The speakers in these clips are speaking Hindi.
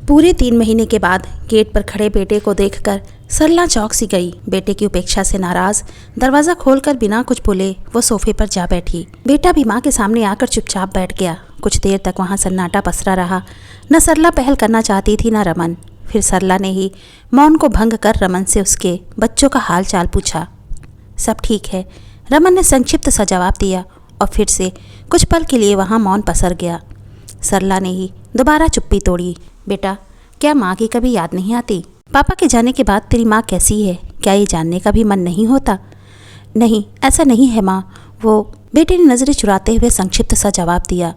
पूरे 3 महीने के बाद गेट पर खड़े बेटे को देखकर सरला चौंक सी गई। बेटे की उपेक्षा से नाराज दरवाज़ा खोलकर बिना कुछ बोले वो सोफे पर जा बैठी। बेटा भी माँ के सामने आकर चुपचाप बैठ गया। कुछ देर तक वहाँ सन्नाटा पसरा रहा। न सरला पहल करना चाहती थी न रमन। फिर सरला ने ही मौन को भंग कर रमन से उसके बच्चों का हाल चाल पूछा। सब ठीक है, रमन ने संक्षिप्त सा जवाब दिया और फिर से कुछ पल के लिए वहाँ मौन पसर गया। सरला ने ही दोबारा चुप्पी तोड़ी। बेटा, क्या माँ की कभी याद नहीं आती? पापा के जाने के बाद तेरी माँ कैसी है, क्या ये जानने का भी मन नहीं होता? नहीं, ऐसा नहीं है माँ, वो बेटे ने नज़रें चुराते हुए संक्षिप्त सा जवाब दिया।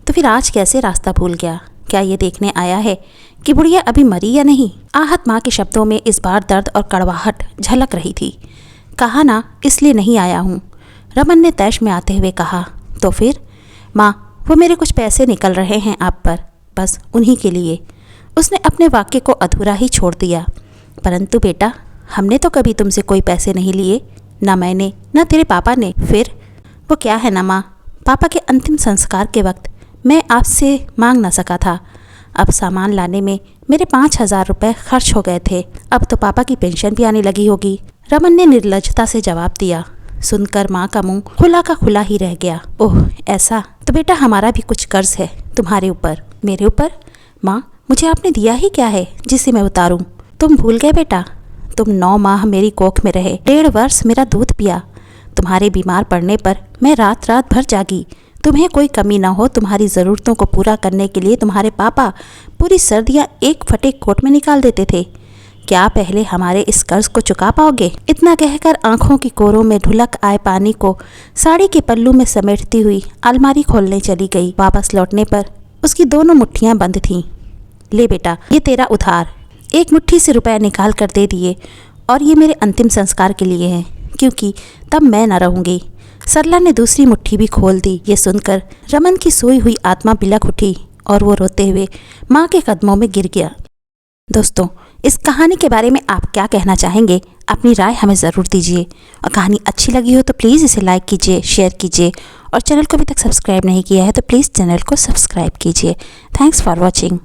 तो फिर आज कैसे रास्ता भूल गया? क्या ये देखने आया है कि बुढ़िया अभी मरी या नहीं? आहत माँ के शब्दों में इस बार दर्द और कड़वाहट झलक रही थी। कहा ना, इसलिए नहीं आया हूँ, रमन ने तैश में आते हुए कहा। तो फिर? माँ, वो मेरे कुछ पैसे निकल रहे हैं आप पर, बस उन्हीं के लिए। उसने अपने वाक्य को अधूरा ही छोड़ दिया। परंतु बेटा, हमने तो कभी तुमसे कोई पैसे नहीं लिए, ना मैंने ना तेरे पापा ने। फिर वो क्या है ना माँ, पापा के अंतिम संस्कार के वक्त मैं आपसे मांग ना सका था। अब सामान लाने में मेरे 5,000 रुपये खर्च हो गए थे। अब तो पापा की पेंशन भी आने लगी होगी, रमन ने निर्लजता से जवाब दिया। सुनकर माँ का मुंह खुला का खुला ही रह गया। ओह ऐसा? तो बेटा हमारा भी कुछ कर्ज है तुम्हारे ऊपर। मेरे ऊपर? माँ, मुझे आपने दिया ही क्या है जिसे मैं उतारूं? तुम भूल गए बेटा, तुम 9 माह मेरी कोख में रहे, 1.5 वर्ष मेरा दूध पिया। तुम्हारे बीमार पड़ने पर मैं रात रात भर जागी। तुम्हें कोई कमी ना हो, तुम्हारी ज़रूरतों को पूरा करने के लिए तुम्हारे पापा पूरी सर्दियाँ एक फटे कोट में निकाल देते थे। क्या पहले हमारे इस कर्ज को चुका पाओगे? इतना कहकर आंखों की कोरों में ढुलक आए पानी को साड़ी के पल्लू में समेटती हुई अलमारी खोलने चली गई। वापस लौटने पर उसकी दोनों मुट्ठियां बंद थीं। ले बेटा, ये तेरा उधार। एक मुट्ठी से रुपए निकाल कर दे दिए, और ये मेरे अंतिम संस्कार के लिए है, क्योंकि तब मैं न रहूँगी। सरला ने दूसरी मुट्ठी भी खोल दी। ये सुनकर रमन की सोई हुई आत्मा बिलख उठी और वो रोते हुए माँ के कदमों में गिर गया। दोस्तों, इस कहानी के बारे में आप क्या कहना चाहेंगे? अपनी राय हमें ज़रूर दीजिए, और कहानी अच्छी लगी हो तो प्लीज़ इसे लाइक कीजिए, शेयर कीजिए, और चैनल को अभी तक सब्सक्राइब नहीं किया है तो प्लीज़ चैनल को सब्सक्राइब कीजिए। Thanks for watching.